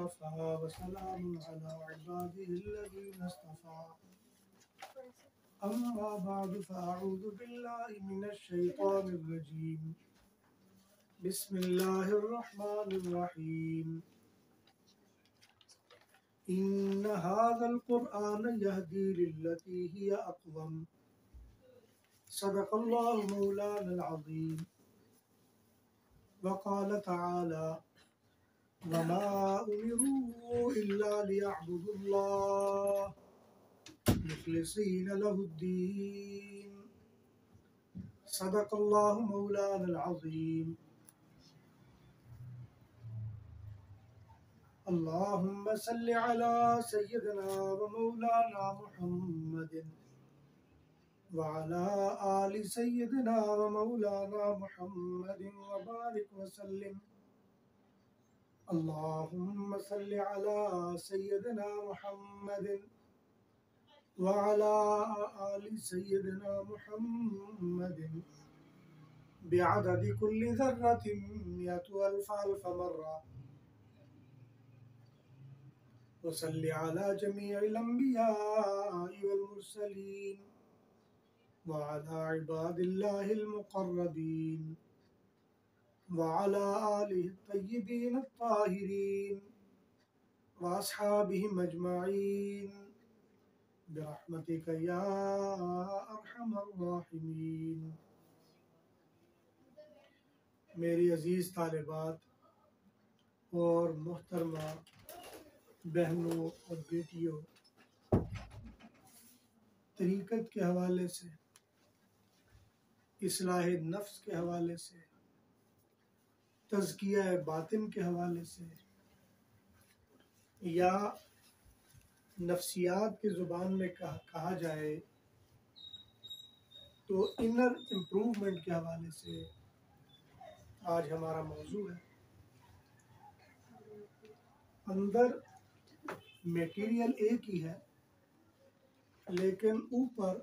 वक़फ़ा व सलामुन अला इबादिहिल्लज़ीना इस्तफ़ा अम्मा बअद फ़अऊज़ु बिल्लाहि मिनश शैतानिर रजीम बिस्मिल्लाहिर रहमानिर रहीम इन्न हाज़ल क़ुरआन यहदी लिल्लती हिय अक़वम सदक़ल्लाहु मौलानल अज़ीम वक़ाल तआला वमा उमिरू इल्ला लियअबुदुल्लाह मुख़लिसीन लहुद्दीन सदक़ल्लाहु मौलानल अज़ीम अल्लाहुम्मा सल्लि अला सय्यिदिना व मौलाना मुहम्मदिन व अला आलि सय्यिदिना व मौलाना मुहम्मदिन व बारिक व सल्लिम अल्लाहुम्मा सल्लि अला सय्यिदिना मुहम्मदिन व अला आलि सय्यिदिना मुहम्मदिन बिअददि कुल्लि ज़र्रतिन मिअतु अल्फ़ मर्रा व सल्लि अला जमीइल अंबियाइ वल मुरसलीन व अला इबादिल्लाहिल मुक़र्रबीन व अला आलिहि तय्यिबीन अत्ताहिरीन व अस्हाबिहिम अजमईन बिरहमतिका या अरहमर राहिमीन। मेरी अजीज़ तालिबात और मोहतरमा बहनों और बेटियों, तरीक़त के हवाले से, इस्लाह नफ्स के हवाले से, तज़किया बातिन के हवाले से या नफ्सियात की ज़ुबान में कहा जाए तो इनर इम्प्रूवमेंट के हवाले से आज हमारा मौजू है। अंदर मटेरियल एक ही है, लेकिन ऊपर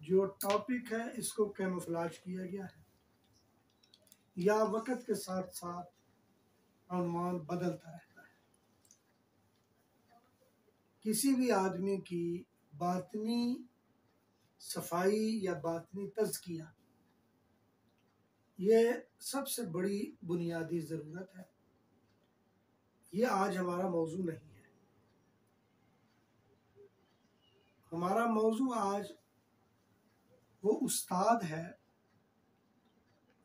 जो टॉपिक है इसको कैमोफ्लेज किया गया है या वक़्त के साथ साथ उन्वान बदलता रहता है। किसी भी आदमी की बातनी सफाई या बातनी तज़किया ये सबसे बड़ी बुनियादी ज़रूरत है। ये आज हमारा मौजू नहीं है। हमारा मौजू आज वो उस्ताद है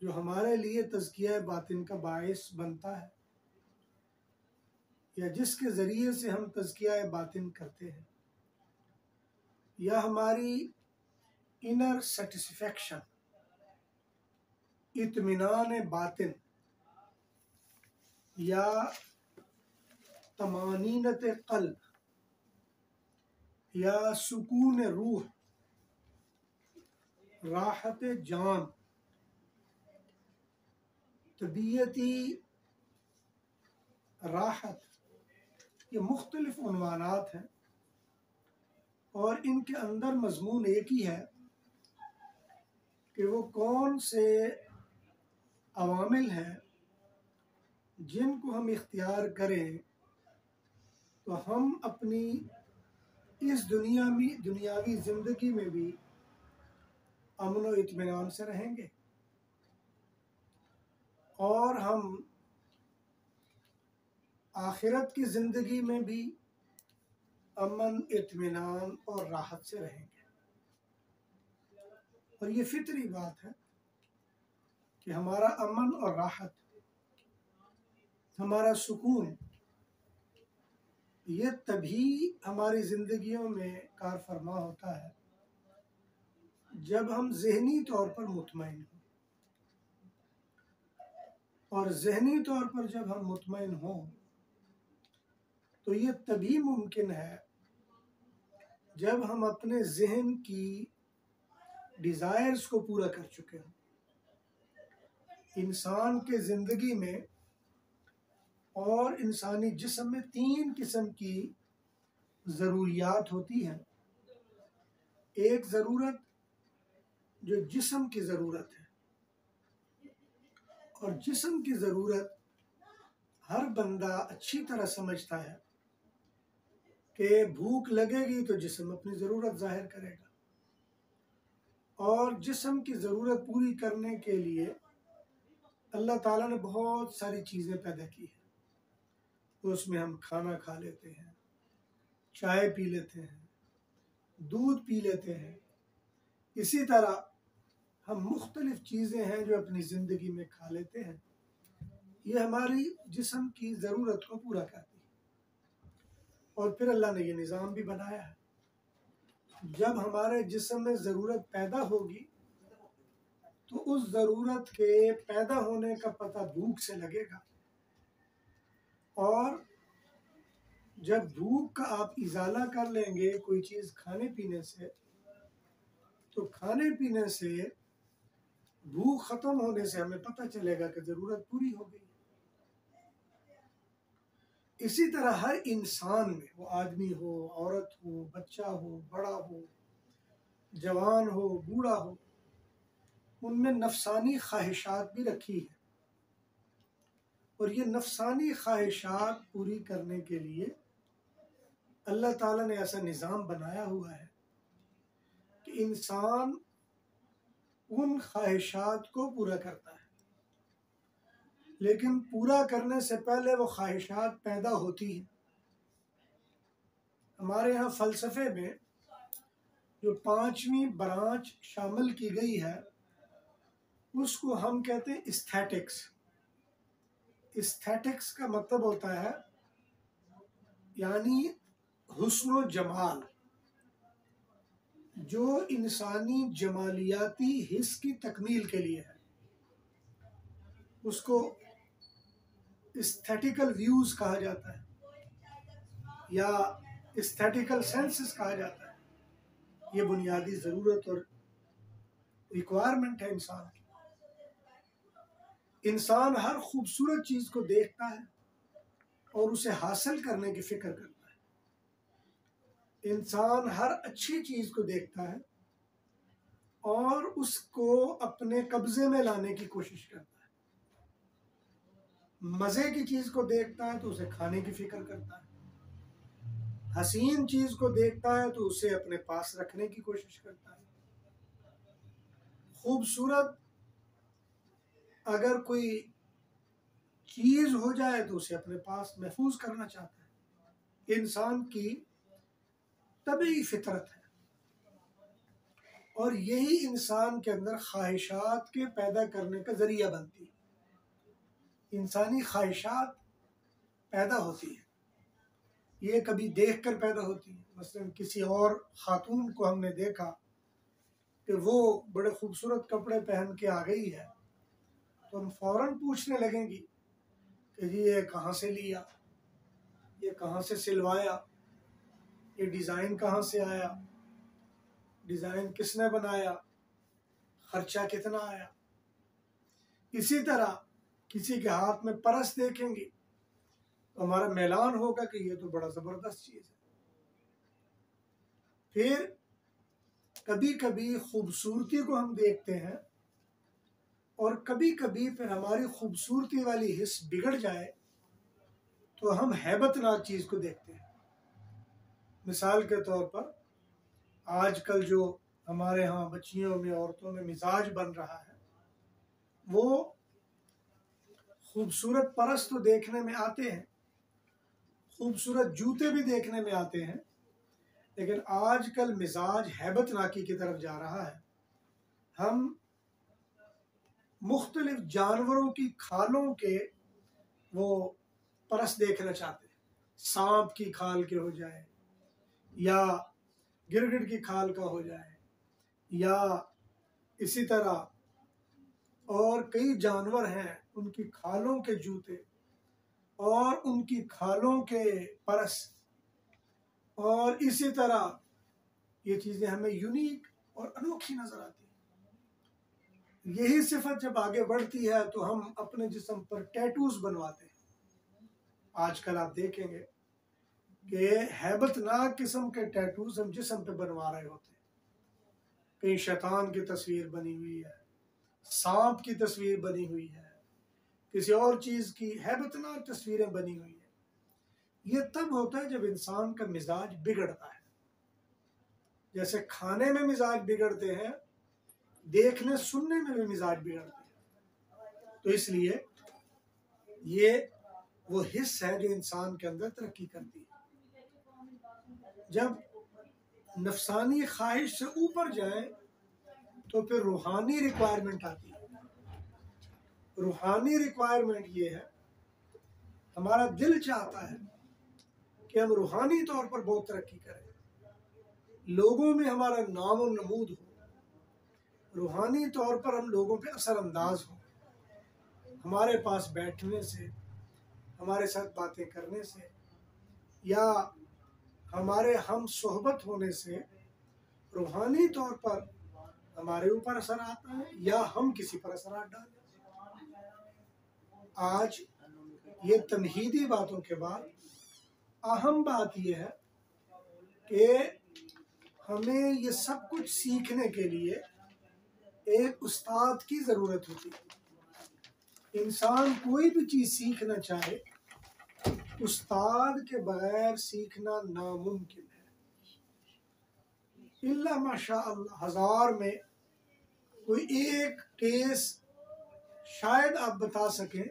जो हमारे लिए तज़किया बातिन का बाइस बनता है या जिसके ज़रिए से हम तज़किया बातिन करते हैं या हमारी इनर सेटिस्फेक्शन, इत्मीनान बातिन या तमानीनत क़ल्ब या सुकून रूह, राहत जान, तबीयती राहत, ये मुख्तलिफ उन्वानात हैं और इनके अंदर मज़मून एक ही है कि वो कौन से अवामिल हैं जिनको हम इख्तियार करें तो हम अपनी इस दुनियावी ज़िंदगी में भी अमन व इत्मीनान से रहेंगे और हम आखिरत की ज़िंदगी में भी अमन, इत्मीनान और राहत से रहेंगे। और ये फितरी बात है कि हमारा अमन और राहत, हमारा सुकून, ये तभी हमारी ज़िंदगियों में कार फरमा होता है जब हम ज़हनी तौर पर मुतमईन हों। और ज़हनी तौर पर जब हम मुतमईन हों तो ये तभी मुमकिन है जब हम अपने ज़हन की डिज़ायर्स को पूरा कर चुके हों। इंसान के ज़िंदगी में और इंसानी जिस्म में 3 किस्म की ज़रूरियात होती हैं। एक ज़रूरत जो जिस्म की ज़रूरत है और जिस्म की ज़रूरत हर बंदा अच्छी तरह समझता है कि भूख लगेगी तो जिस्म अपनी ज़रूरत जाहिर करेगा, और जिस्म की ज़रूरत पूरी करने के लिए अल्लाह ताला ने बहुत सारी चीज़ें पैदा की हैं। तो उसमें हम खाना खा लेते हैं, चाय पी लेते हैं, दूध पी लेते हैं। इसी तरह हम मुख्तलिफ चीज़ें हैं जो अपनी ज़िंदगी में खा लेते हैं। ये हमारी जिस्म की ज़रूरत को पूरा करती है। और फिर अल्लाह ने ये निज़ाम भी बनाया है, जब हमारे जिस्म में ज़रूरत पैदा होगी तो उस ज़रूरत के पैदा होने का पता भूख से लगेगा, और जब भूख का आप इजाला कर लेंगे कोई चीज़ खाने पीने से, तो खाने पीने से भूख ख़त्म होने से हमें पता चलेगा कि ज़रूरत पूरी हो गई। इसी तरह हर इंसान में, वो आदमी हो, औरत हो, बच्चा हो, बड़ा हो, जवान हो, बूढ़ा हो, उनमें नफसानी ख्वाहिशात भी रखी है। और ये नफसानी ख्वाहिशात पूरी करने के लिए अल्लाह ताला ने ऐसा निज़ाम बनाया हुआ है कि इंसान उन ख्वाहिशात को पूरा करता है, लेकिन पूरा करने से पहले वो ख्वाहिशात पैदा होती हैं। हमारे यहाँ फ़लसफ़े में जो 5वीं ब्रांच शामिल की गई है उसको हम कहते हैं एस्थेटिक्स। एस्थेटिक्स का मतलब होता है यानी हुस्न जमाल, जो इंसानी जमालियाती हिस्स की तकमील के लिए है। उसको एस्थेटिकल व्यूज़ कहा जाता है या एस्थेटिकल सेंसेस कहा जाता है। ये बुनियादी ज़रूरत और रिक्वायरमेंट है इंसान की। इंसान हर खूबसूरत चीज़ को देखता है और उसे हासिल करने की फ़िक्र करता है। इंसान हर अच्छी चीज़ को देखता है और उसको अपने कब्ज़े में लाने की कोशिश करता है। मज़े की चीज़ को देखता है तो उसे खाने की फ़िक्र करता है। हसीन चीज़ को देखता है तो उसे अपने पास रखने की कोशिश करता है। खूबसूरत अगर कोई चीज़ हो जाए तो उसे अपने पास महफूज करना चाहता है। इंसान की तबीई फितरत है, और यही इंसान के अंदर ख्वाहिशात के पैदा करने का ज़रिया बनती है। इंसानी ख्वाहिशात पैदा होती है, ये कभी देख कर पैदा होती है। मसलन किसी और ख़ातून को हमने देखा कि वो बड़े खूबसूरत कपड़े पहन के आ गई है, तो हम फ़ौरन पूछने लगेंगी कि जी ये कहाँ से लिया, ये कहाँ से सिलवाया, ये डिज़ाइन कहाँ से आया, डिज़ाइन किसने बनाया, ख़र्चा कितना आया। इसी तरह किसी के हाथ में परस देखेंगे तो हमारा मैलान होगा कि ये तो बड़ा ज़बरदस्त चीज़ है। फिर कभी कभी खूबसूरती को हम देखते हैं, और कभी कभी फिर हमारी खूबसूरती वाली हिस्स बिगड़ जाए तो हम हैबतनाक चीज़ को देखते हैं। मिसाल के तौर पर आजकल जो हमारे यहाँ बच्चियों में, औरतों में मिजाज बन रहा है, वो खूबसूरत परस तो देखने में आते हैं, खूबसूरत जूते भी देखने में आते हैं, लेकिन आजकल मिजाज हैबतनाकी की तरफ जा रहा है। हम मुख्तलिफ जानवरों की खालों के वो परस देखना चाहते हैं। सांप की खाल के हो जाए, या गिरगिट की खाल का हो जाए, या इसी तरह और कई जानवर हैं उनकी खालों के जूते और उनकी खालों के परस। और इसी तरह ये चीज़ें हमें यूनिक और अनोखी नज़र आती हैं। यही सिफत जब आगे बढ़ती है तो हम अपने जिस्म पर टैटूज़ बनवाते हैं। आजकल आप देखेंगे कि हैबतनाक किस्म के टैटूज़ हम जिस्म पे बनवा रहे होते हैं। कहीं शैतान की तस्वीर बनी हुई है, सांप की तस्वीर बनी हुई है, किसी और चीज़ की हैबतनाक तस्वीरें बनी हुई हैं। ये तब होता है जब इंसान का मिजाज बिगड़ता है। जैसे खाने में मिजाज बिगड़ते हैं, देखने सुनने में भी मिजाज बिगड़ते हैं। तो इसलिए ये वो हिस्स है जो इंसान के अंदर तरक्की करती है। जब नफसानी ख्वाहिश से ऊपर जाए तो फिर रूहानी रिक्वायरमेंट आती है। रूहानी रिक्वायरमेंट ये है, हमारा दिल चाहता है कि हम रूहानी तौर पर बहुत तरक्की करें, लोगों में हमारा नाम और नमूद हो, रूहानी तौर पर हम लोगों पे असरअंदाज हो। हमारे पास बैठने से, हमारे साथ बातें करने से, या हमारे हम सोहबत होने से रूहानी तौर पर हमारे ऊपर असर आता है या हम किसी पर असरात डालते हैं। आज ये तमहीदी बातों के बाद अहम बात यह है कि हमें ये सब कुछ सीखने के लिए एक उस्ताद की ज़रूरत होती है। इंसान कोई भी चीज़ सीखना चाहे, उस्ताद के बगैर सीखना नामुमकिन है। इल्ला माशाअल्लाह, 1000 में कोई एक केस शायद आप बता सकें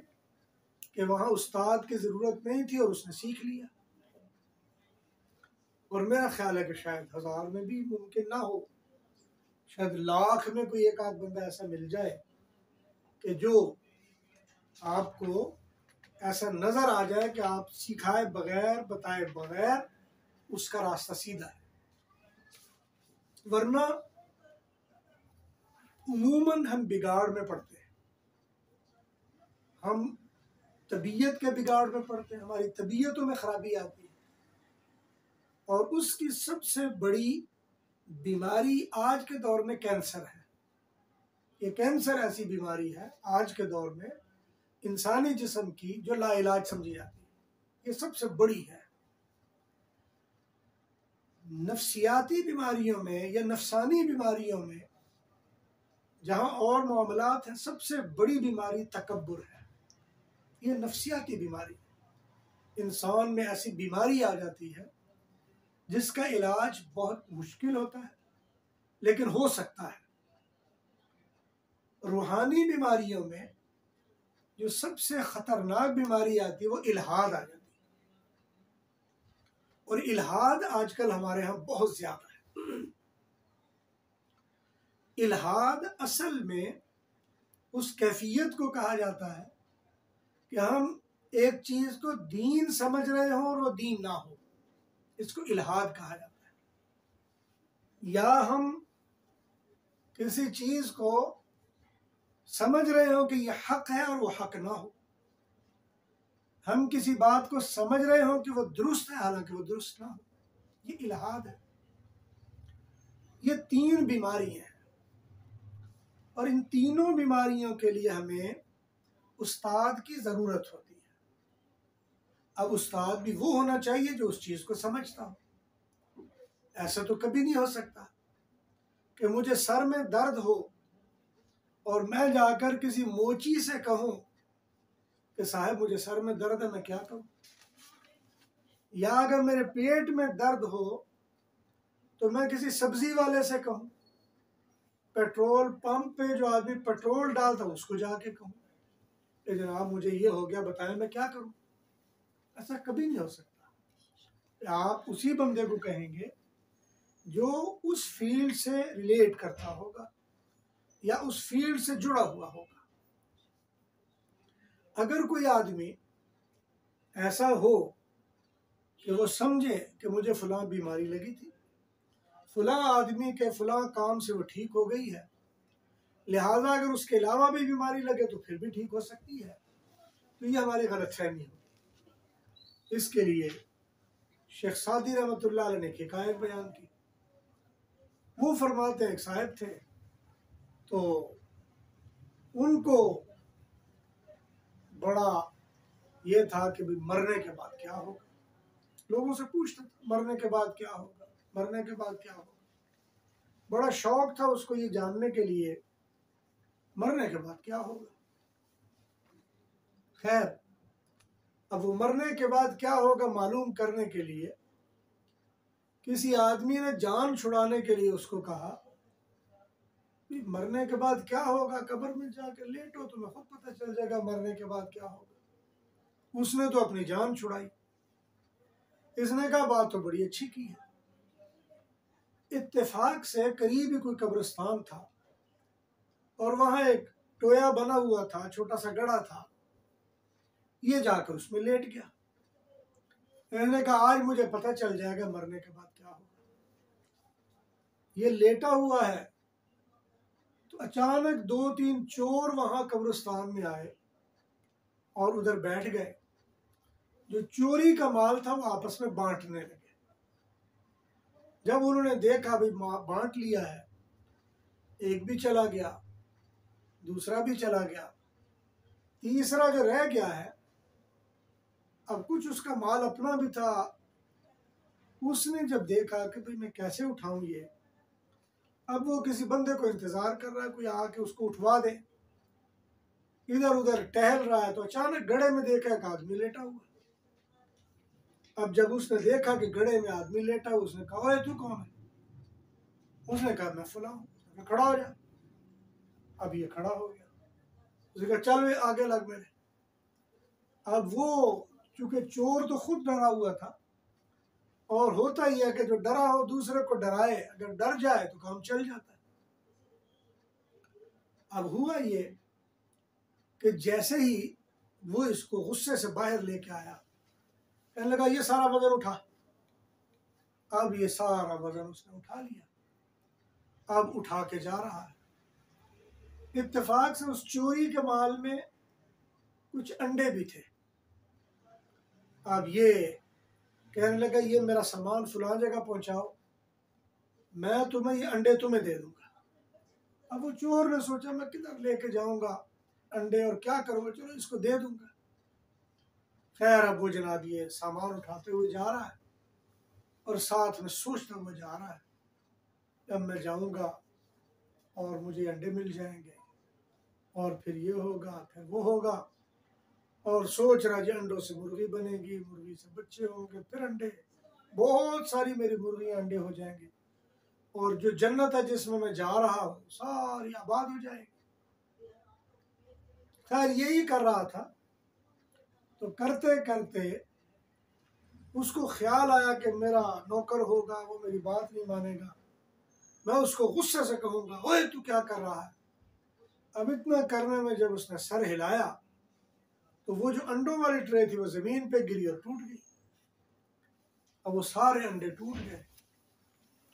कि वहाँ उस्ताद की ज़रूरत नहीं थी और उसने सीख लिया। और मेरा ख्याल है कि शायद 1000 में भी मुमकिन ना हो, शायद लाख में कोई एक आध बंदा ऐसा मिल जाए कि जो आपको ऐसा नज़र आ जाए कि आप सिखाए बगैर, बताए बगैर उसका रास्ता सीधा है। वरना उमूमन हम बिगाड़ में पड़ते हैं, हम तबीयत के बिगाड़ में पड़ते हैं, हमारी तबीयतों में खराबी आती है। और उसकी सबसे बड़ी बीमारी आज के दौर में कैंसर है। ये कैंसर ऐसी बीमारी है आज के दौर में इंसानी जिस्म की जो लाइलाज समझी जाती है, ये सबसे बड़ी है। नफ्सियाती बीमारियों में या नफसानी बीमारियों में जहाँ और मामलात हैं, सबसे बड़ी बीमारी तकब्बुर है। ये नफ्सियाती बीमारी, इंसान में ऐसी बीमारी आ जाती है जिसका इलाज बहुत मुश्किल होता है लेकिन हो सकता है। रूहानी बीमारियों में जो सबसे खतरनाक बीमारी आती है वो इल्हाद आ जाती है, और इल्हाद आजकल हमारे यहाँ बहुत ज्यादा है। इल्हाद असल में उस कैफियत को कहा जाता है कि हम एक चीज को दीन समझ रहे हो और वो दीन ना हो, इसको इल्हाद कहा जाता है। या हम किसी चीज को समझ रहे हो कि ये हक है और वो हक ना हो, हम किसी बात को समझ रहे हो कि वो दुरुस्त है हालांकि वो दुरुस्त ना हो, ये इल्हाद है। ये 3 बीमारियां हैं और इन तीनों बीमारियों के लिए हमें उस्ताद की जरूरत होती है। अब उस्ताद भी वो होना चाहिए जो उस चीज को समझता हो। ऐसा तो कभी नहीं हो सकता कि मुझे सर में दर्द हो और मैं जाकर किसी मोची से कहूं कि साहब मुझे सर में दर्द है, मैं क्या करूं। या अगर मेरे पेट में दर्द हो तो मैं किसी सब्जी वाले से कहूं, पेट्रोल पंप पे जो आदमी पेट्रोल डालता उसको जाके कहूं कि जनाब मुझे ये हो गया, बताएं मैं क्या करूं। ऐसा कभी नहीं हो सकता। आप उसी बंदे को कहेंगे जो उस फील्ड से रिलेट करता होगा या उस फील्ड से जुड़ा हुआ होगा। अगर कोई आदमी ऐसा हो कि वो समझे कि मुझे फलां बीमारी लगी थी, फलां आदमी के फलां काम से वो ठीक हो गई है, लिहाजा अगर उसके अलावा भी बीमारी लगे तो फिर भी ठीक हो सकती है, तो ये हमारी गलतफहमी होगी। इसके लिए शेख सादी रहमतुल्लाह अलैह ने एक हिकायत बयान की। वो फरमाते हैं एक साहब थे, तो उनको बड़ा ये था कि भाई मरने के बाद क्या होगा। लोगों से पूछता था मरने के बाद क्या होगा, मरने के बाद क्या होगा। बड़ा शौक था उसको ये जानने के लिए मरने के बाद क्या होगा। खैर, अब वो मरने के बाद क्या होगा मालूम करने के लिए किसी आदमी ने जान छुड़ाने के लिए उसको कहा कि मरने के बाद क्या होगा, कब्र में जाकर लेटो, तुम्हें खुद पता चल जाएगा मरने के बाद क्या होगा। उसने तो अपनी जान छुड़ाई। इसने कहा बात तो बड़ी अच्छी की है। इत्तेफाक से करीब ही कोई कब्रिस्तान था और वहां एक टोया बना हुआ था, छोटा सा गड़ा था। ये जाकर उसमें लेट गया। इन्होंने कहा आज मुझे पता चल जाएगा मरने के बाद क्या होगा। ये लेटा हुआ है तो अचानक 2-3 चोर वहां कब्रिस्तान में आए और उधर बैठ गए। जो चोरी का माल था वो आपस में बांटने लगे। जब उन्होंने देखा भाई बांट लिया है, एक भी चला गया, दूसरा भी चला गया, तीसरा जो रह गया है, अब कुछ उसका माल अपना भी था। उसने जब देखा कि भाई मैं कैसे उठाऊं ये, अब वो किसी बंदे को इंतजार कर रहा है, कोई आके उसको उठवा दे। इधर उधर टहल रहा है तो अचानक गड्ढे में देखा एक आदमी लेटा हुआ। अब जब उसने देखा कि गड्ढे में आदमी लेटा हुआ, उसने कहा ओए तू कौन है? उसने कहा मैं फलां हूं। खड़ा हो जा। अब ये खड़ा हो गया। उसने कहा चल आगे लग मेरे। अब वो चूंकि चोर तो खुद डरा हुआ था और होता ही है कि जो डरा हो दूसरे को डराए, अगर डर जाए तो काम चल जाता है। अब हुआ ये कि जैसे ही वो इसको गुस्से से बाहर लेके आया, कहने लगा ये सारा वजन उठा। अब ये सारा वजन उसने उठा लिया। अब उठा के जा रहा है। इत्तेफाक से उस चोरी के माल में कुछ अंडे भी थे। अब ये कहने लगा ये मेरा सामान फलां जगह पहुंचाओ, मैं तुम्हें ये अंडे तुम्हें दे दूंगा। अब वो चोर ने सोचा मैं किधर लेके जाऊंगा अंडे और क्या करूंगा, चलो इसको दे दूंगा। खैर अब वो जनाब ये सामान उठाते हुए जा रहा है और साथ में सोचता हुआ जा रहा है अब मैं जाऊंगा और मुझे अंडे मिल जाएंगे और फिर ये होगा फिर वो होगा, और सोच रहा जी अंडों से मुर्गी बनेगी, मुर्गी से बच्चे होंगे, फिर अंडे, बहुत सारी मेरी मुर्गियां अंडे हो जाएंगे और जो जन्नत है जिसमें मैं जा रहा हूँ सारी आबाद हो जाएगी। खैर यही कर रहा था तो करते करते उसको ख्याल आया कि मेरा नौकर होगा, वो मेरी बात नहीं मानेगा, मैं उसको गुस्से से कहूंगा ओए तू क्या कर रहा है। अब इतना करने में जब उसने सर हिलाया तो वो जो अंडों वाली ट्रे थी वो जमीन पे गिरी और टूट गई। अब वो सारे अंडे टूट गए।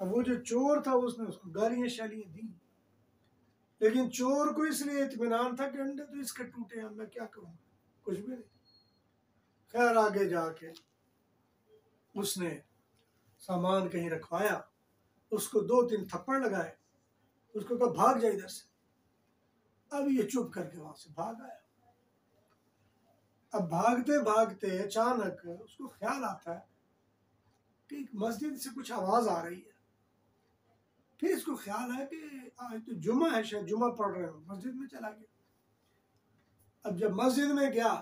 अब वो जो चोर था उसने उसको गालियां शालियां दी, लेकिन चोर को इसलिए इत्मीनान था कि अंडे तो इसके टूटे हैं, मैं क्या करूँगा, कुछ भी नहीं। खैर आगे जाके उसने सामान कहीं रखवाया, उसको 2-3 थप्पड़ लगाए, उसको कहा भाग जा इधर से। अब ये चुप करके वहां से भाग आया। अब भागते भागते अचानक उसको ख्याल आता है कि मस्जिद से कुछ आवाज आ रही है। फिर इसको ख्याल है कि आज तो जुमा है, शायद जुमा पढ़ रहे हो, मस्जिद में चला गया। अब जब मस्जिद में गया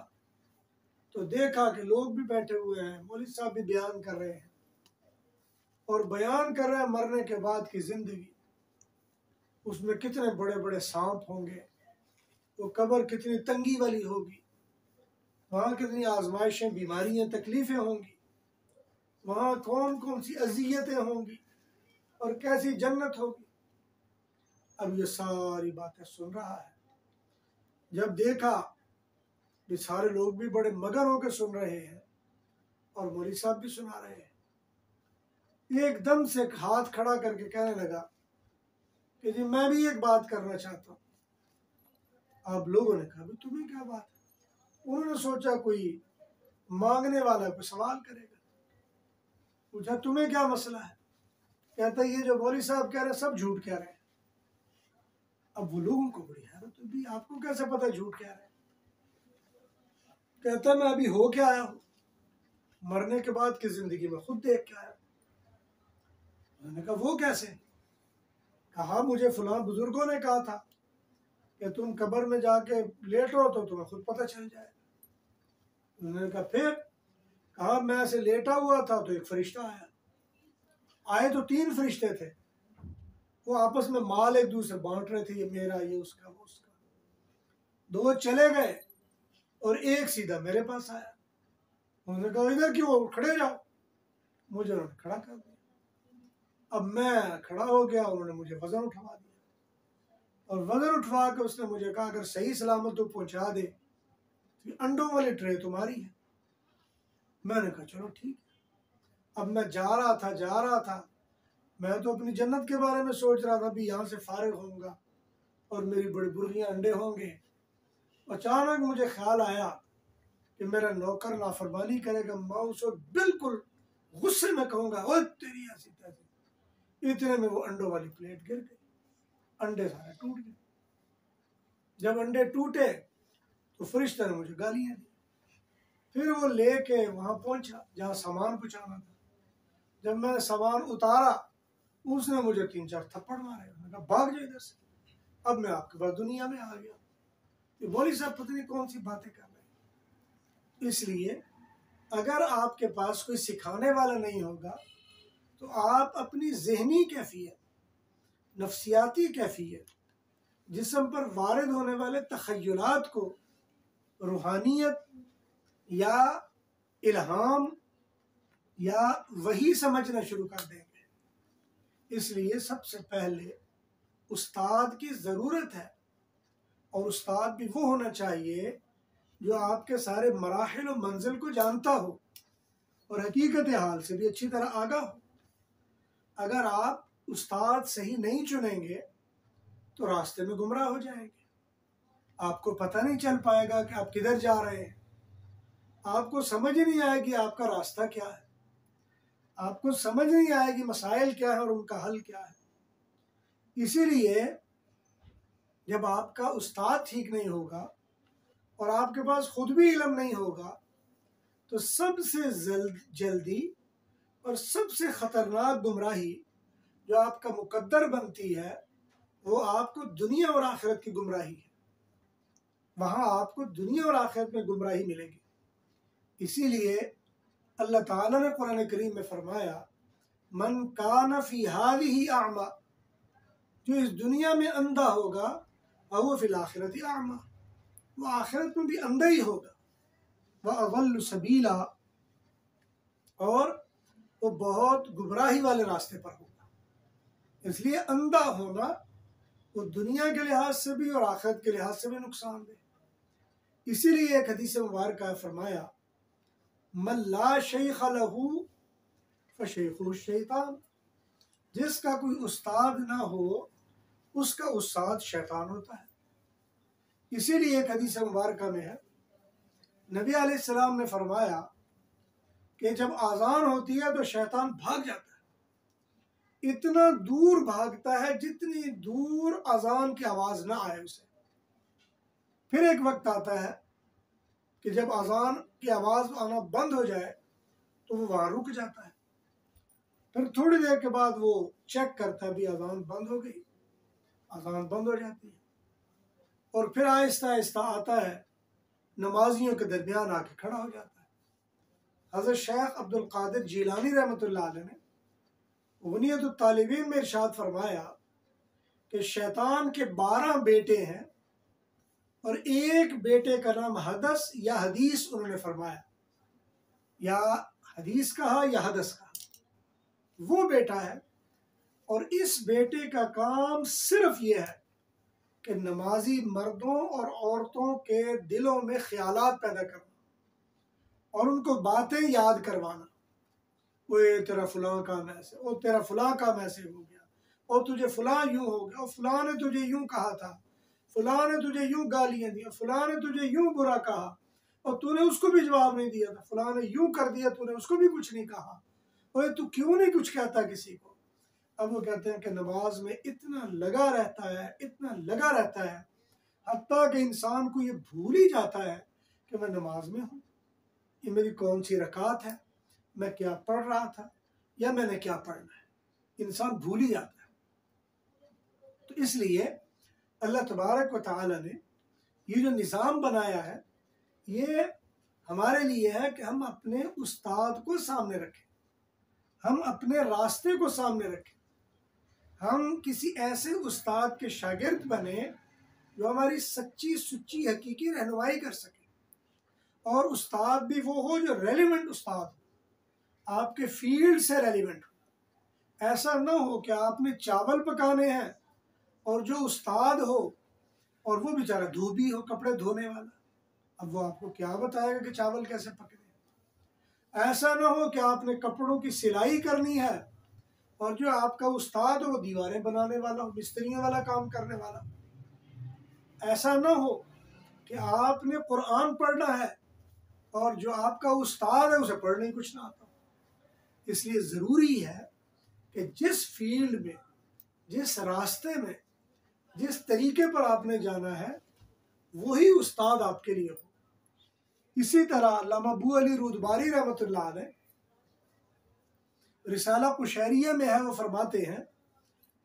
तो देखा कि लोग भी बैठे हुए हैं, मौलवी साहब भी बयान कर रहे हैं और बयान कर रहे हैं मरने के बाद की जिंदगी, उसमें कितने बड़े बड़े सांप होंगे, वो कब्र कितनी तंगी वाली होगी, वहाँ कितनी आजमाइशें, बीमारियां, तकलीफें होंगी, वहाँ कौन कौन सी अजियतें होंगी और कैसी जन्नत होगी। अब ये सारी बातें सुन रहा है। जब देखा कि सारे लोग भी बड़े मगन होकर सुन रहे हैं और मौलवी साहब भी सुना रहे हैं, एकदम से एक हाथ खड़ा करके कहने लगा कि जी मैं भी एक बात करना चाहता हूँ। आप लोगों ने कहा तुम्हें क्या बात है। उन्होंने सोचा कोई मांगने वाला कोई सवाल करेगा, पूछा तुम्हें क्या मसला है। कहता ये जो मौलवी साहब कह रहे हैं सब झूठ कह रहे हैं। अब वो लोगों को बड़ी हैरत हुई, आपको कैसे पता झूठ कह रहे हैं। कहता मैं अभी हो के आया हूँ, मरने के बाद की जिंदगी में खुद देख के आया। मैंने कहा वो कैसे। कहा मुझे फलां बुजुर्गों ने कहा था कि तुम कब्र में जाके लेटो तो तुम्हें खुद पता चल जाएगा। उन्होंने कहा फिर? कहा मैं ऐसे लेटा हुआ था तो एक फरिश्ता आया। आए तो 3 फरिश्ते थे, वो आपस में माल एक दूसरे बांट रहे थे, ये मेरा, ये उसका, वो उसका। 2 चले गए और एक सीधा मेरे पास आया। उन्होंने कहा इधर क्यों, खड़े जाओ। मुझे उन्होंने खड़ा कर दिया। अब मैं खड़ा हो गया, उन्होंने मुझे वजन उठवा दिया, और वजन उठवा के उसने मुझे कहा अगर सही सलामत तो पहुंचा दे तो अंडों वाली ट्रे तुम्हारी है। मैंने कहा चलो ठीक है। अब मैं जा रहा था, मैं तो अपनी जन्नत के बारे में सोच रहा था, भी यहाँ से फारिग होऊंगा और मेरी बड़ी बुर्रियां अंडे होंगे। अचानक मुझे ख्याल आया कि मेरा नौकर नाफरमानी करेगा, मैं उसे बिल्कुल गुस्से में कहूंगा ओए तेरी ऐसी तैसी। इतने में वो अंडों वाली प्लेट गिर गई, अंडे सारे टूट गए। जब अंडे टूटे तो फरिश्ते ने मुझे गालियां दी। फिर वो लेके वहां पहुंचा जहां सामान पहुंचाना था। जब मैंने सामान उतारा, उसने मुझे 3-4 थप्पड़ मारे। मैंने कहा भाग जाओ इधर से, अब मैं आपके पास दुनिया में आ गया। ये मौलवी साहब पता नहीं कौन सी बातें कर रहे हैं। इसलिए अगर आपके पास कोई सिखाने वाला नहीं होगा तो आप अपनी जहनी कैफियत, नफ्सियाती कैफियत, जिस्म पर वारिद होने वाले तखय्युलात को रूहानियत या इल्हाम या वही समझना शुरू कर देंगे। इसलिए सबसे पहले उस्ताद की ज़रूरत है, और उस्ताद भी वो होना चाहिए जो आपके सारे मराहिल और मंजिल को जानता हो और हकीकत हाल से भी अच्छी तरह आगाह हो। अगर आप उस्ताद सही नहीं चुनेंगे तो रास्ते में गुमराह हो जाएंगे। आपको पता नहीं चल पाएगा कि आप किधर जा रहे हैं, आपको समझ नहीं आएगी आपका रास्ता क्या है, आपको समझ नहीं आएगी मसाइल क्या है और उनका हल क्या है। इसीलिए जब आपका उस्ताद ठीक नहीं होगा और आपके पास खुद भी इल्म नहीं होगा तो सबसे जल्दी और सबसे खतरनाक गुमराही जो आपका मुकद्दर बनती है वो आपको दुनिया और आखिरत की गुमराही है। वहां आपको दुनिया और आखिरत में गुमराही मिलेगी। इसीलिए अल्लाह ताला ने कुरान करीम में फरमाया मन कान फी हादिही आमा, जो इस दुनिया में अंधा होगा वह फिल आखिरती आमा, वो आखिरत में भी अंधा ही होगा। वह अवल्लु सबीला, और वो बहुत गुमराही वाले रास्ते पर होगा। इसलिए अंधा होना वो दुनिया के लिहाज से भी और आखिरत के लिहाज से भी नुकसानदेह। इसीलिए एक हदीस मुबारक है फरमाया मन ला शेख लहू फशेखुहु शैतान, जिसका कोई उस्ताद ना हो उसका उस्ताद शैतान होता है। इसीलिए एक हदीस मुबारक में है नबी अलैहिस्सलाम ने फरमाया कि जब आज़ान होती है तो शैतान भाग जाता है, इतना दूर भागता है जितनी दूर अजान की आवाज़ ना आए उसे। फिर एक वक्त आता है कि जब अजान की आवाज़ आना बंद हो जाए तो वो वहाँ रुक जाता है। फिर थोड़ी देर के बाद वो चेक करता है भी अजान बंद हो गई, अजान बंद हो जाती है, और फिर आहिस्ता आहिस्ता आता है, नमाजियों के दरमियान आके खड़ा हो जाता है। हज़रत शेख अब्दुल कादिर जिलानी रहमतुल्लाह अलैह ने गुनियतुत तालिबीन में इरशाद फरमाया कि शैतान के 12 बेटे हैं और एक बेटे का नाम हदस या हदीस उन्होंने फरमाया, या हदीस कहा या हदस कहा, वो बेटा है। और इस बेटे का काम सिर्फ ये है कि नमाजी मर्दों और औरतों के दिलों में ख्यालात पैदा करना और उनको बातें याद करवाना। वो तेरा फलां काम ऐसे, और तेरा फलां काम ऐसे हो गया, और तुझे फलां यूं हो गया, और फलां ने तुझे यूं कहा था, फलां ने तुझे यूं गालियां दी, फलां ने तुझे यूं बुरा कहा और तूने उसको भी जवाब नहीं दिया था, फलां ने यूं कर दिया तूने उसको भी कुछ नहीं कहा, और तू क्यों नहीं कुछ कहता किसी को। अब वो कहते हैं कि नमाज में इतना लगा रहता है, इतना लगा रहता है, हत्ता कि इंसान को ये भूल ही जाता है कि मैं नमाज में हूँ, ये मेरी कौन सी रकात है, मैं क्या पढ़ रहा था या मैंने क्या पढ़ना है, इंसान भूल ही जाता है। तो इसलिए अल्लाह तबारक व तआला ने ये जो निज़ाम बनाया है ये हमारे लिए है कि हम अपने उस्ताद को सामने रखें, हम अपने रास्ते को सामने रखें, हम किसी ऐसे उस्ताद के शागिर्द बने जो हमारी सच्ची सुच्ची हकीकी रहनुमाई कर सके, और उस्ताद भी वो हो जो रेलिवेंट उस्ताद हो, आपके फील्ड से रेलिवेंट हो। ऐसा ना हो कि आपने चावल पकाने हैं और जो उस्ताद हो और वो बेचारा धोबी हो, कपड़े धोने वाला, अब वो आपको क्या बताएगा कि चावल कैसे पकने। ऐसा ना हो कि आपने कपड़ों की सिलाई करनी है और जो आपका उस्ताद हो वो दीवारें बनाने वाला हो, मिस्त्रियों वाला काम करने वाला। ऐसा ना हो कि आपने कुरान पढ़ना है और जो आपका उस्ताद है उसे पढ़ने ही कुछ ना आता। इसलिए ज़रूरी है कि जिस फील्ड में, जिस रास्ते में, जिस तरीके पर आपने जाना है वही उस्ताद आपके लिए हो। इसी तरह अल्लामा अबू अली रूदबारी रहमतुल्लाह अलैह रिसाला कुशैरिया में है, वो फरमाते हैं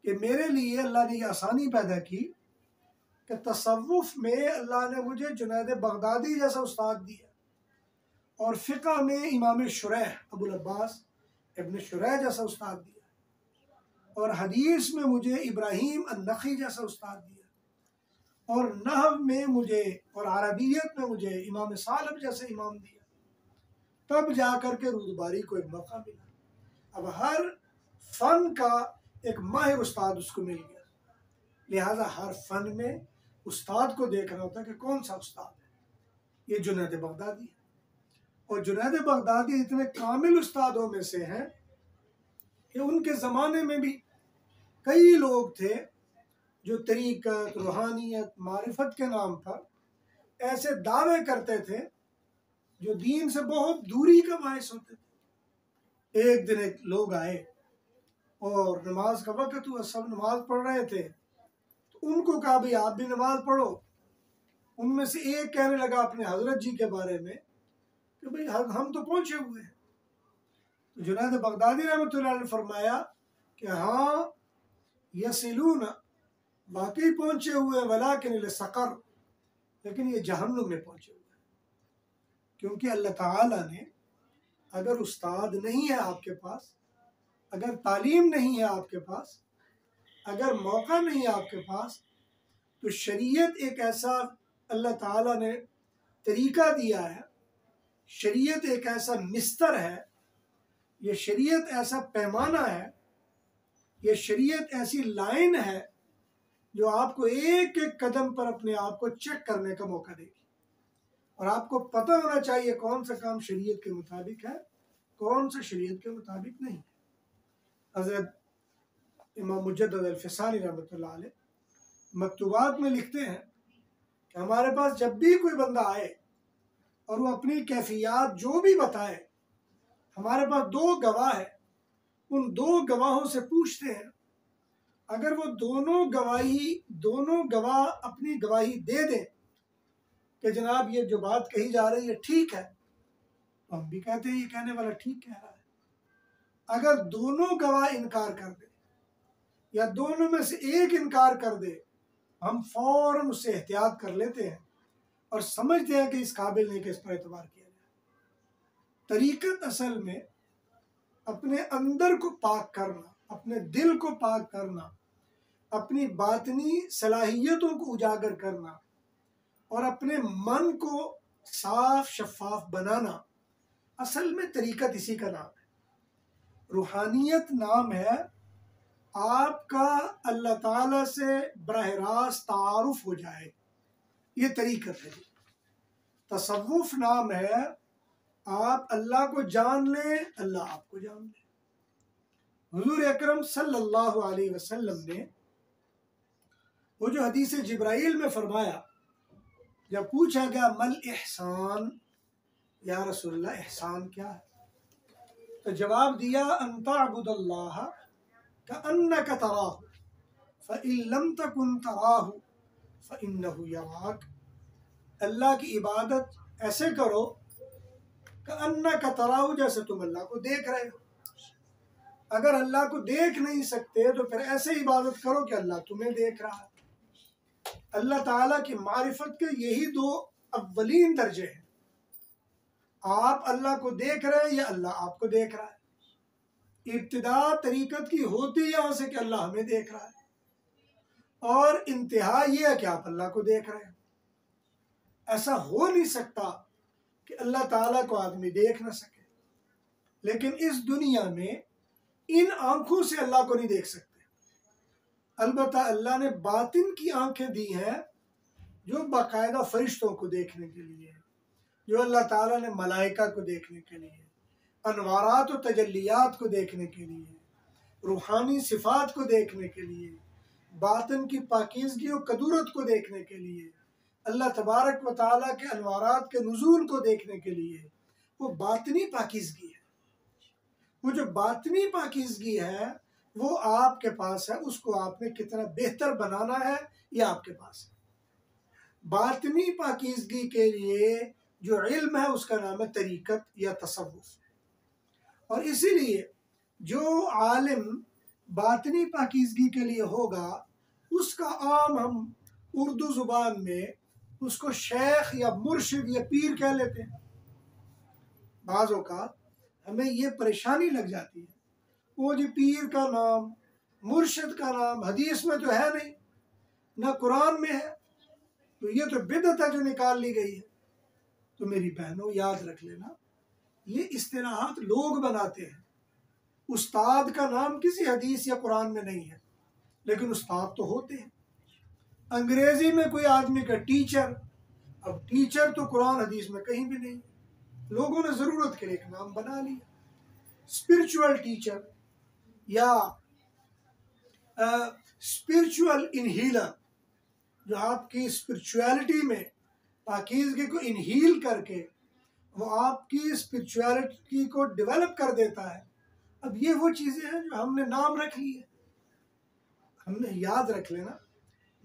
कि मेरे लिए अल्लाह ने यह आसानी पैदा की कि तसव्वुफ में अल्लाह ने मुझे जुनैद बगदादी जैसा उस्ताद दिया और फ़िक़्ह में इमाम शुरैह अबुल अब्बास इब्न शुरैह जैसा उस्ताद दिया और हदीस में मुझे इब्राहीम अन-नख़ी जैसा उस्ताद दिया और नहव में मुझे और अरबियत में मुझे इमाम सालब जैसे इमाम दिया। तब जाकर के रूदबारी को एक मौका मिला। अब हर फन का एक माहिर उस्ताद उसको मिल गया, लिहाजा हर फन में उस्ताद को देखना होता है कि कौन सा उस्ताद है। ये जुनैद बगदादी है और जुनैद बगदादी इतने कामिल उस्तादों में से हैं कि उनके ज़माने में भी कई लोग थे जो तरीक़त, रूहानियत, मारिफत के नाम पर ऐसे दावे करते थे जो दीन से बहुत दूरी का बायस होते थे। एक दिन एक लोग आए और नमाज का वक़्त हुआ, सब नमाज पढ़ रहे थे, तो उनको कहा भाई आप भी नमाज पढ़ो। उनमें से एक कहने लगा अपने हजरत जी के बारे में कि भाई हम तो पहुंचे हुए हैं। तो जुनैद बगदादी रहमतुल्लाह अलैह ने फरमाया कि हाँ यसिलून, वाकई पहुंचे हुए, वलाकिन सक़र, लेकिन ये जहन्नुम में पहुंचे हुए हैं। क्योंकि अल्लाह ताला ने अगर उस्ताद नहीं है आपके पास, अगर तालीम नहीं है आपके पास, अगर मौका नहीं है आपके पास, तो शरीयत एक ऐसा अल्लाह ताला ने तरीका दिया है, शरीयत एक ऐसा मिस्तर है, ये शरीयत ऐसा पैमाना है, ये शरीयत ऐसी लाइन है जो आपको एक एक कदम पर अपने आप को चेक करने का मौका देगी और आपको पता होना चाहिए कौन सा काम शरीयत के मुताबिक है, कौन सा शरीयत के मुताबिक नहीं है। हज़रत इमाम मुजद्दिद अल-फ़िसानी रहमतुल्लाह अलैह मकतूबात में लिखते हैं कि हमारे पास जब भी कोई बंदा आए और वो अपनी कैफियत जो भी बताए, हमारे पास दो गवाह है, उन दो गवाहों से पूछते हैं, अगर वो दोनों गवाह अपनी गवाही दे दें कि जनाब ये जो बात कही जा रही है ठीक है, तो हम भी कहते हैं ये कहने वाला ठीक कह रहा है। अगर दोनों गवाह इनकार कर दे या दोनों में से एक इनकार कर दे, हम फौरन उससे एहतियात कर लेते हैं और समझते हैं कि इस काबिल नहीं कि इस पर एतबार किया जाए। तरीक़त असल में अपने अंदर को पाक करना, अपने दिल को पाक करना, अपनी बातनी सलाहियतों को उजागर करना और अपने मन को साफ शफाफ बनाना, असल में तरीक़त इसी का नाम है। रूहानियत नाम है आपका अल्लाह ताला से बराह रास्त तारुफ हो जाए, ये तरीक़त है। तसव्वुफ नाम है आप अल्लाह को जान लें, अल्लाह आपको जान ले। हुज़ूर अकरम सल्लल्लाहु अलैहि वसल्लम ने वो जो हदीस जिब्राइल में फरमाया, जब पूछा गया मल इहसान, या रसूलल्लाह एहसान क्या है, तो जवाब दिया अंतअबुदल्लाह कअन्नका तराहु फ़इन लम तकुन तराहु फ़इन्नहु यराक। अल्लाह की इबादत ऐसे करो कअन्नका तराहु, जैसे तुम अल्लाह को देख रहे हो। अगर अल्लाह को देख नहीं सकते तो फिर ऐसे इबादत करो कि अल्लाह तुम्हें देख रहा है। अल्लाह ताला की मारिफत के यही दो अव्वलीन दर्जे हैं। आप अल्लाह को देख रहे हैं या अल्लाह आपको देख रहा है। इब्तिदा तरीकत की होती यहाँ से कि अल्लाह हमें देख रहा है, और इंतहा ये है कि आप अल्लाह को देख रहे हैं। ऐसा हो नहीं सकता कि अल्लाह ताला को आदमी देख ना सके, लेकिन इस दुनिया में इन आंखों से अल्लाह को नहीं देख सकते। अलबत्ता अल्लाह ने बातिन की आंखें दी हैं जो बाकायदा फरिश्तों को देखने के लिए, जो अल्लाह ताला ने मलाइका को देखने के लिए, अनवारात और तजल्लियात को देखने के लिए, रूहानी सिफात को देखने के लिए, बातिन की पाकीज़गी और कदूरत को देखने के लिए, अल्लाह तबारक व ताला के अनवारात के नुज़ूल को देखने के लिए। वो बातिनी पाकीज़गी है। वो जो बातिनी पाकीज़गी है वो आपके पास है, उसको आपने कितना बेहतर बनाना है ये आपके पास है। बातिनी पाकीज़गी के लिए जो इल्म है उसका नाम है तरीक़त या तसव्वुफ़, और इसीलिए जो आलिम बातिनी पाकीज़गी के लिए होगा उसका आम हम उर्दू ज़ुबान में उसको शेख या मुर्शिद या पीर कह लेते हैं। बाज़ों का हमें ये परेशानी लग जाती है, वो जी पीर का नाम, मुर्शिद का नाम हदीस में तो है नहीं, ना कुरान में है, तो ये तो बिदअत है जो निकाल ली गई है। तो मेरी बहनों याद रख लेना, ये इस्तिलाहात लोग बनाते हैं। उस्ताद का नाम किसी हदीस या कुरान में नहीं है, लेकिन उस्ताद तो होते हैं। अंग्रेजी में कोई आदमी का टीचर, अब टीचर तो कुरान हदीस में कहीं भी नहीं, लोगों ने ज़रूरत के लिए एक नाम बना लिया। स्पिरिचुअल टीचर या स्पिरिचुअल इनहीलर, जो आपकी स्पिरिचुअलिटी में पाकीज़गी को इनहील करके वो आपकी स्पिरिचुअलिटी को डेवलप कर देता है। अब ये वो चीज़ें हैं जो हमने नाम रख ली है। हमने याद रख लेना,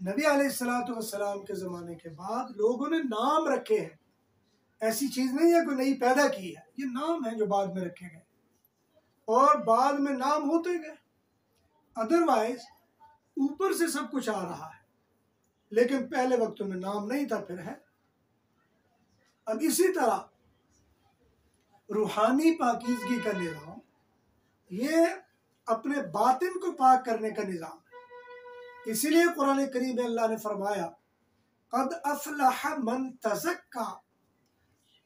नबी अलैहिस्सलातु वस्सलाम के ज़माने के बाद लोगों ने नाम रखे हैं। ऐसी चीज़ नहीं है कोई नई पैदा की है, ये नाम है जो बाद में रखे गए और बाद में नाम होते गए। अदरवाइज ऊपर से सब कुछ आ रहा है, लेकिन पहले वक्तों में नाम नहीं था, फिर है। अब इसी तरह रूहानी पाकीज़गी का निज़ाम, ये अपने बातिन को पाक करने का निज़ाम है। इसीलिए कुरान करीम में अल्लाह ने फरमाया क़द अफ़लह मन तज़क्का,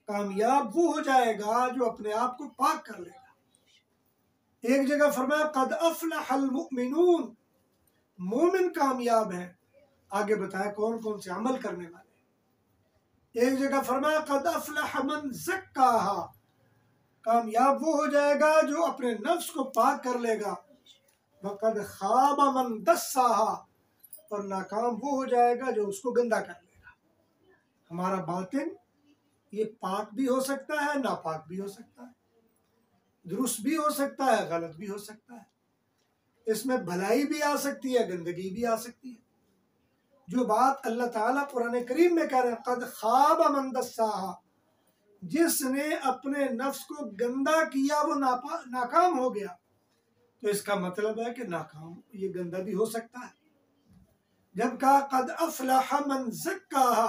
कामयाब वो हो जाएगा जो अपने आप को पाक कर लेगा। एक जगह फरमाया क़द अफ़लहल मुमिनून, मोमिन कामयाब है, आगे बताया कौन कौन से अमल करने वाले। एक जगह फरमाया क़द अफ़लह मन ज़क्काहा, कामयाब वो हो जाएगा जो अपने नफ्स को पाक कर लेगा। वक़द ख़ाब मन दस्साहा, और नाकाम वो हो जाएगा जो उसको गंदा कर लेगा। हमारा बातिन ये पाक भी हो सकता है, नापाक भी हो सकता है, दुरुस्त भी हो सकता है, गलत भी हो सकता है। इसमें भलाई भी आ सकती है, गंदगी भी आ सकती है। जो बात अल्लाह ताला कुरान करीम में कह रहे हैं क़द ख़ाब मन दस्साहा, जिसने अपने नफ्स को गंदा किया वो नाकाम हो गया, तो इसका मतलब है कि नाकाम ये गंदा भी हो सकता है। जब कहा क़द अफ़लह मन ज़क्काहा,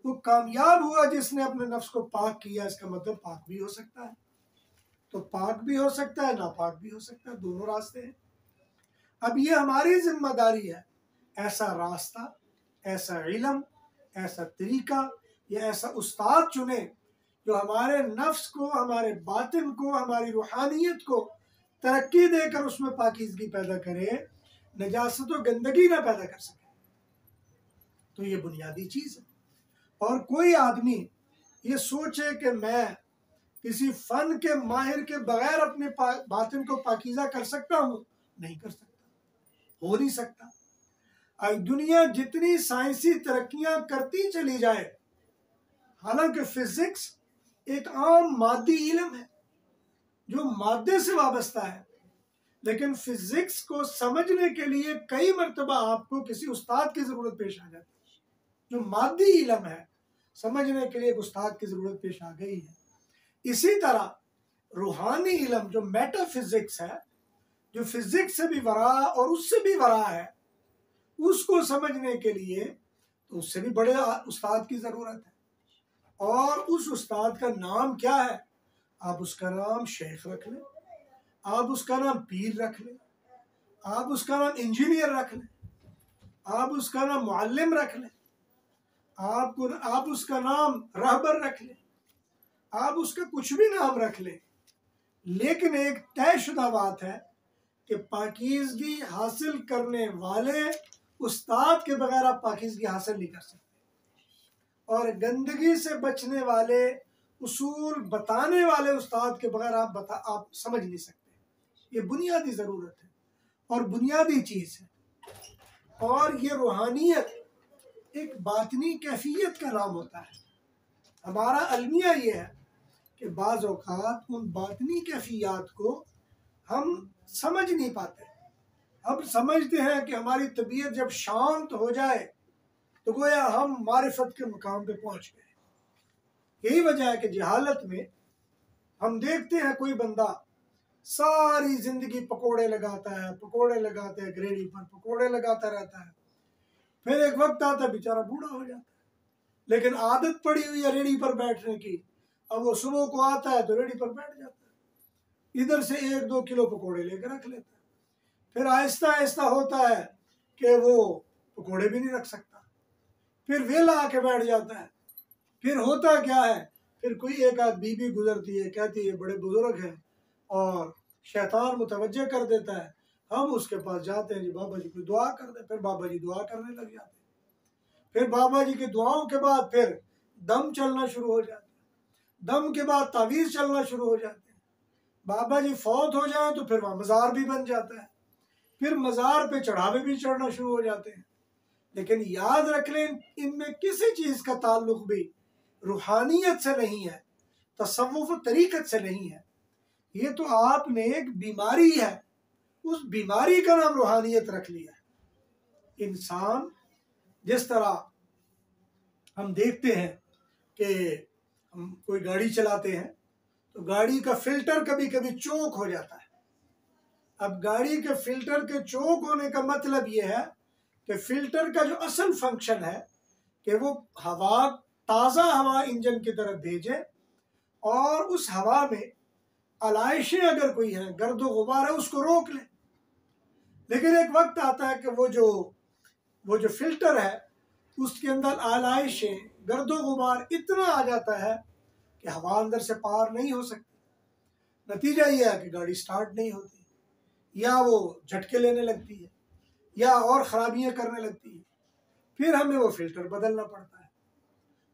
वो कामयाब हुआ जिसने अपने नफ्स को पाक किया, इसका मतलब पाक भी हो सकता है। तो पाक भी हो सकता है, नापाक भी हो सकता है, दोनों रास्ते हैं। अब ये हमारी जिम्मेदारी है, ऐसा रास्ता, ऐसा इल्म, ऐसा तरीका या ऐसा उस्ताद चुने जो हमारे नफ्स को, हमारे बातिन को, हमारी रूहानियत को तरक्की देकर उसमें पाकीज़गी पैदा करे, नजासत और गंदगी ना पैदा कर सके। तो ये बुनियादी चीज़ है। और कोई आदमी ये सोचे कि मैं किसी फ़न के माहिर के बगैर अपने बातिन को पाकीज़ा कर सकता हूँ, नहीं कर सकता, हो नहीं सकता। आज दुनिया जितनी साइंसी तरक्कियां करती चली जाए, हालांकि फिजिक्स एक आम मादी इल्म है जो मादे से वाबस्ता है, लेकिन फिजिक्स को समझने के लिए कई मरतबा आपको किसी उस्ताद की ज़रूरत पेश आ जाती है। जो मादी इल्म है, समझने के लिए एक उस्ताद की ज़रूरत पेश आ गई है। इसी तरह रूहानी इल्म जो मेटाफिजिक्स है, जो फिजिक्स से भी वरा और उससे भी वरा है, उसको समझने के लिए तो उससे भी बड़े उस्ताद की ज़रूरत है। और उस उस्ताद का नाम क्या है? आप उसका नाम शेख रख लें, आप उसका नाम पीर रख लें, आप उसका नाम इंजीनियर रख लें, आप उसका नाम मुअल्लिम रख लें, आप उसका नाम रहबर रख लें, आप उसका कुछ भी नाम रख लें, लेकिन एक तयशुदा बात है कि पाकीज़गी हासिल करने वाले उस्ताद के बगैर आप पाकीज़गी हासिल नहीं कर सकते, और गंदगी से बचने वाले उसूल बताने वाले उस्ताद के बगैर आप समझ नहीं सकते। ये बुनियादी ज़रूरत है और बुनियादी चीज़ है। और ये रूहानियत एक बातनी कैफियत का नाम होता है। हमारा अलमिया ये है कि बाज़ औक़ात उन बातनी कैफियत को हम समझ नहीं पाते। हम समझते हैं कि हमारी तबीयत जब शांत हो जाए तो गोया हम मारिफत के मुकाम पे पहुंच गए। यही वजह है कि जहालत में हम देखते हैं कोई बंदा सारी जिंदगी पकोड़े लगाता है, पकोड़े लगाते हैं, ग्रेडी पर पकोड़े लगाता रहता है, फिर एक वक्त आता है बेचारा बूढ़ा हो जाता है, लेकिन आदत पड़ी हुई है रेडी पर बैठने की। अब वो सुबह को आता है तो रेडी पर बैठ जाता है, इधर से 1-2 किलो पकोड़े लेकर रख लेता है, फिर आहिस्ता आहिस्ता होता है कि वो पकोड़े भी नहीं रख सकता, फिर वेला आके बैठ जाता है। फिर होता क्या है, फिर कोई एक आध बीबी गुजरती है, कहती है बड़े बुजुर्ग हैं, और शैतान मुतवज्जे कर देता है। हम उसके पास जाते हैं, जी बाबा जी को दुआ कर दे, फिर बाबा जी दुआ करने लग जाते हैं, फिर बाबा जी की दुआओं के बाद फिर दम चलना शुरू हो जाता है, दम के बाद तावीज़ चलना शुरू हो जाते हैं। बाबा जी फौत हो जाए तो फिर वहाँ मज़ार भी बन जाता है, फिर मज़ार पे चढ़ावे भी चढ़ना शुरू हो जाते हैं। लेकिन याद रख लें, इनमें किसी चीज़ का ताल्लुक भी रूहानियत से नहीं है, तसव्वुफ तरीक़त से नहीं है। ये तो आपने एक बीमारी है, उस बीमारी का नाम रूहानियत रख लिया है। इंसान जिस तरह हम देखते हैं कि हम कोई गाड़ी चलाते हैं तो गाड़ी का फिल्टर कभी कभी चोक हो जाता है। अब गाड़ी के फिल्टर के चोक होने का मतलब ये है कि फिल्टर का जो असल फंक्शन है कि वो हवा, ताज़ा हवा इंजन की तरफ भेजे और उस हवा में आलाइशें अगर कोई हैं, गर्दो गुबार है, उसको रोक ले। लेकिन एक वक्त आता है कि वो जो फिल्टर है उसके अंदर आलाइशें, गर्दो गुबार इतना आ जाता है कि हवा अंदर से पार नहीं हो सकती। नतीजा ये है कि गाड़ी स्टार्ट नहीं होती, या वो झटके लेने लगती है, या और ख़राबियाँ करने लगती है, फिर हमें वो फिल्टर बदलना पड़ता है।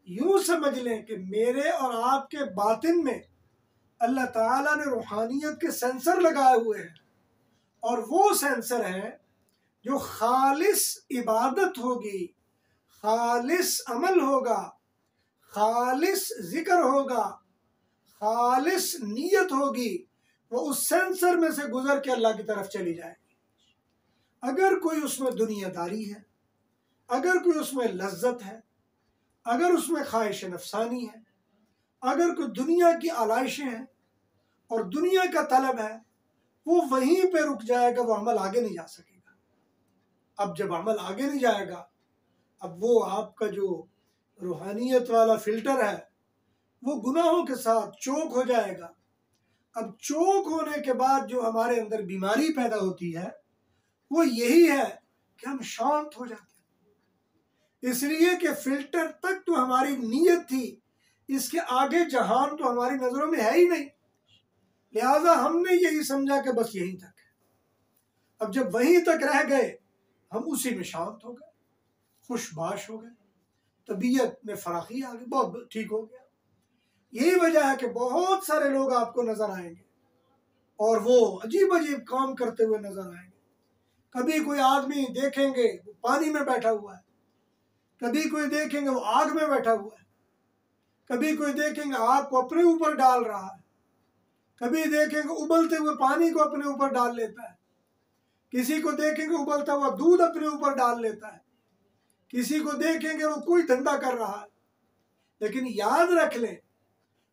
यूँ समझ लें कि मेरे और आपके बातिन में अल्लाह ताला ने रूहानियत के सेंसर लगाए हुए हैं, और वो सेंसर हैं जो खालिस इबादत होगी, खालिस अमल होगा, खालिस जिक्र होगा, खालिस नीयत होगी, वो उस सेंसर में से गुजर के अल्लाह की तरफ चली जाएगी। अगर कोई उसमें दुनियादारी है, अगर कोई उसमें लज्जत है, अगर उसमें ख्वाहिश नफसानी है, अगर कोई दुनिया की आलाइशें हैं और दुनिया का तलब है, वो वहीं पे रुक जाएगा, वो अमल आगे नहीं जा सकेगा। अब जब अमल आगे नहीं जाएगा, अब वो आपका जो रूहानियत वाला फिल्टर है वो गुनाहों के साथ चोक हो जाएगा। अब चोक होने के बाद जो हमारे अंदर बीमारी पैदा होती है वो यही है कि हम शांत हो जाते हैं, इसलिए कि फिल्टर तक तो हमारी नीयत थी, इसके आगे जहान तो हमारी नजरों में है ही नहीं, लिहाजा हमने यही समझा कि बस यहीं तक है। अब जब वहीं तक रह गए, हम उसी में शांत हो गए, खुशबाश हो गए, तबीयत में फराखी आ गई, बहुत ठीक हो गया। यही वजह है कि बहुत सारे लोग आपको नजर आएंगे और वो अजीब अजीब काम करते हुए नजर आएंगे। कभी कोई आदमी देखेंगे वो पानी में बैठा हुआ है, कभी कोई देखेंगे वो आग में बैठा हुआ है, कभी कोई देखेंगे आग को अपने ऊपर डाल रहा है, कभी देखेंगे उबलते हुए पानी को अपने ऊपर डाल लेता है, किसी को देखेंगे उबलता हुआ दूध अपने ऊपर डाल लेता है, किसी को देखेंगे वो कोई धंधा कर रहा है। लेकिन याद रख लें,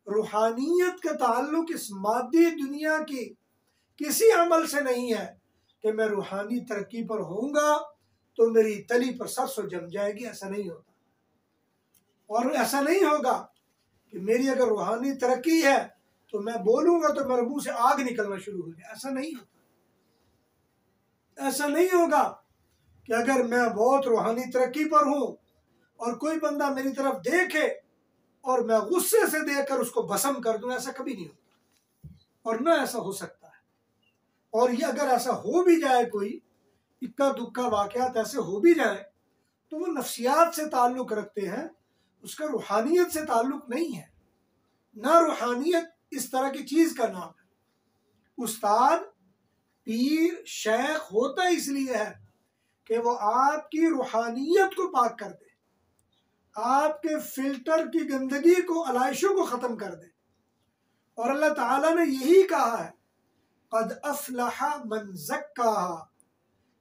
रूहानियत का ताल्लुक इस मादी दुनिया की किसी अमल से नहीं है कि मैं रूहानी तरक्की पर होऊंगा तो मेरी तली पर सरसों जम जाएगी, ऐसा नहीं होता। और ऐसा नहीं होगा कि मेरी अगर रूहानी तरक्की है तो मैं बोलूंगा तो मेरे मुंह से आग निकलना शुरू हो जाए। ऐसा नहीं होता। ऐसा नहीं होगा कि अगर मैं बहुत रूहानी तरक्की पर हूं और कोई बंदा मेरी तरफ देखे और मैं गुस्से से देखकर उसको भस्म कर दूं, ऐसा कभी नहीं होता और ना ऐसा हो सकता है। और ये अगर ऐसा हो भी जाए, कोई इक्का दुक्का वाकयात ऐसे हो भी जाए, तो वो नफ्सियात से ताल्लुक रखते हैं, उसका रूहानियत से ताल्लुक नहीं है। ना रूहानियत इस तरह की चीज का नाम है। उस्ताद, पीर, शेख होता इसलिए है कि वो आपकी रूहानियत को पाक कर दे, आपके फिल्टर की गंदगी को, अलाइशों को खत्म कर दे। और अल्लाह ताला ने यही कहा है, क़द अफ़लह मन ज़क्काहा।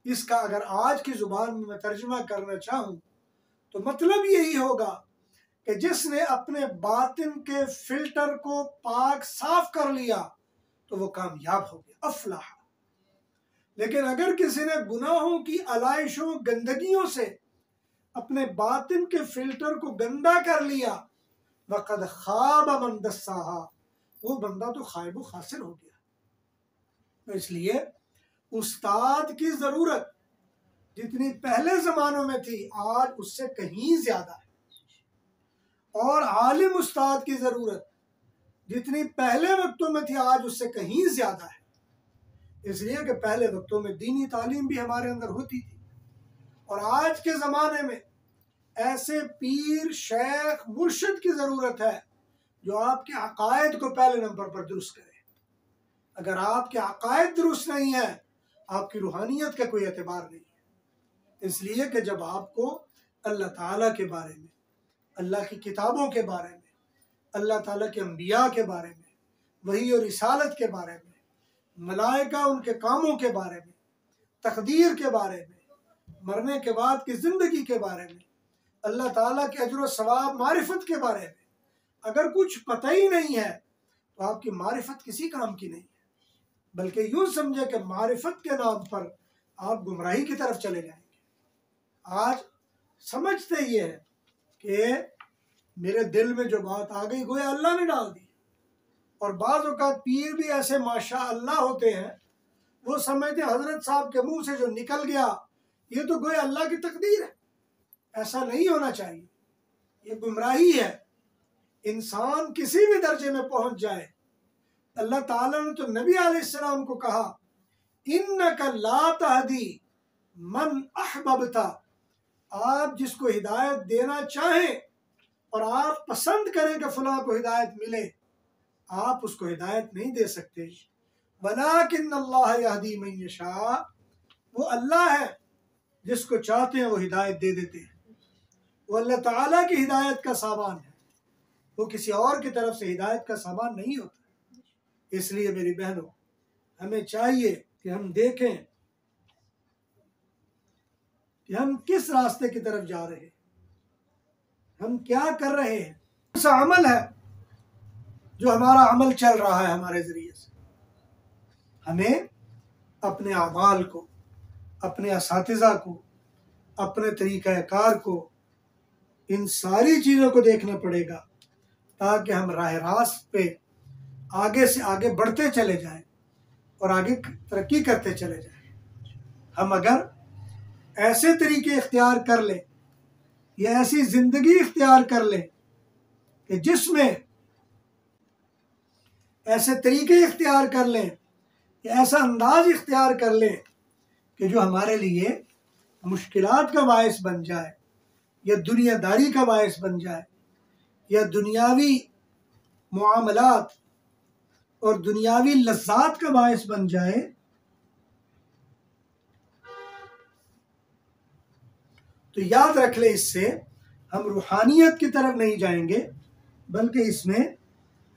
इसका अगर आज की जुबान में मैं तर्जुमा करना चाहूँ तो मतलब यही होगा कि जिसने अपने बातिन के फिल्टर को पाक साफ कर लिया तो वो कामयाब हो गया, अफ़लह। लेकिन अगर किसी ने गुनाहों की अलाइशों, गंदगियों से अपने बातिन के फिल्टर को गंदा कर लिया, वक़द ख़ाब मन दस्साहा, वो बंदा तो खाइब व खासिर हो गया। तो इसलिए उस्ताद की ज़रूरत जितनी पहले ज़मानों में थी, आज उससे कहीं ज़्यादा है। और आलिम उस्ताद की ज़रूरत जितनी पहले वक्तों में थी, आज उससे कहीं ज़्यादा है। इसलिए कि पहले वक्तों में दीनी तालीम भी हमारे अंदर होती थी, और आज के ज़माने में ऐसे पीर, शेख, मुर्शिद की ज़रूरत है जो आपके अकायद को पहले नंबर पर दुरुस्त करे। अगर आपके अकायद दुरुस्त नहीं है, आपकी रूहानियत का कोई एतबार नहीं है। इसलिए कि जब आपको अल्लाह ताला के बारे में, अल्लाह की किताबों के बारे में, अल्लाह ताला के अंबिया के बारे में, वही और रिसालत के बारे में, मलाइका उनके कामों के बारे में, तकदीर के बारे में, मरने के बाद की ज़िंदगी के बारे में, अल्लाह ताला के अजर व सवाब, मारिफत के बारे में अगर कुछ पता ही नहीं है तो आपकी मारिफत किसी काम की नहीं है। बल्कि यूँ समझे कि मारिफत के नाम पर आप गुमराही की तरफ चले जाएंगे। आज समझते ये है कि मेरे दिल में जो बात आ गई गोया अल्लाह ने डाल दी। और बाज़ औक़ात पीर भी ऐसे माशा अल्लाह होते हैं, वो समझते हजरत साहब के मुंह से जो निकल गया ये तो गोया अल्लाह की तकदीर है। ऐसा नहीं होना चाहिए, ये गुमराही है। इंसान किसी भी दर्जे में पहुंच जाए, अल्लाह ताला ने तो नबी अलैहिस्सलाम को कहा, इन्नका ला तहदी मन अहबब्ता, आप जिसको हिदायत देना चाहें और आप पसंद करें कि फलां को हिदायत मिले, आप उसको हिदायत नहीं दे सकते। वलाकिन्नल्लाह यहदी मन यशा, वो अल्लाह है जिसको चाहते हैं वो हिदायत दे देते हैं। वो अल्लाह ताला की हिदायत का सामान है, वो किसी और की तरफ से हिदायत का सामान नहीं होता। इसलिए मेरी बहनों, हमें चाहिए कि हम देखें कि हम किस रास्ते की तरफ जा रहे हैं, हम क्या कर रहे हैं, कौन सा अमल है जो हमारा अमल चल रहा है हमारे जरिए से। हमें अपने अमाल को, अपने असातिज़ा को, अपने तरीक़ाकार को, इन सारी चीज़ों को देखना पड़ेगा ताकि हम राह रास्त पे आगे से आगे बढ़ते चले जाएं और आगे तरक्की करते चले जाएं। हम अगर ऐसे तरीके इख्तियार कर लें या ऐसी ज़िंदगी इख्तियार कर लें कि जिसमें ऐसे तरीके इख्तियार कर लें या ऐसा अंदाज इख्तियार कर लें कि जो हमारे लिए मुश्किलात का बायस बन जाए या दुनियादारी का बायस बन जाए या दुनियावी मुआमलात और दुनियावी लज़्ज़ात का बायस बन जाए, तो याद रख ले, इससे हम रूहानियत की तरफ नहीं जाएंगे बल्कि इसमें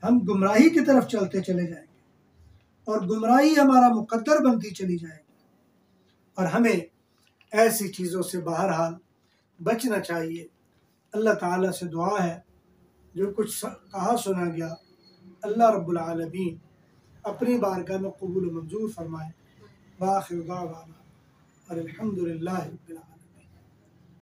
हम गुमराही की तरफ चलते चले जाएंगे और गुमराही हमारा मुकद्दर बनती चली जाएगी। और हमें ऐसी चीज़ों से बहरहाल बचना चाहिए। अल्लाह ताला से दुआ है, जो कुछ कहा सुना गया अल्लाह रब्बुल आलमीन अपनी बारगाह में कबूल मंजूर फरमाए। वाखिर दावाना अल्हम्दुलिल्लाहि रब्बिल आलमीन।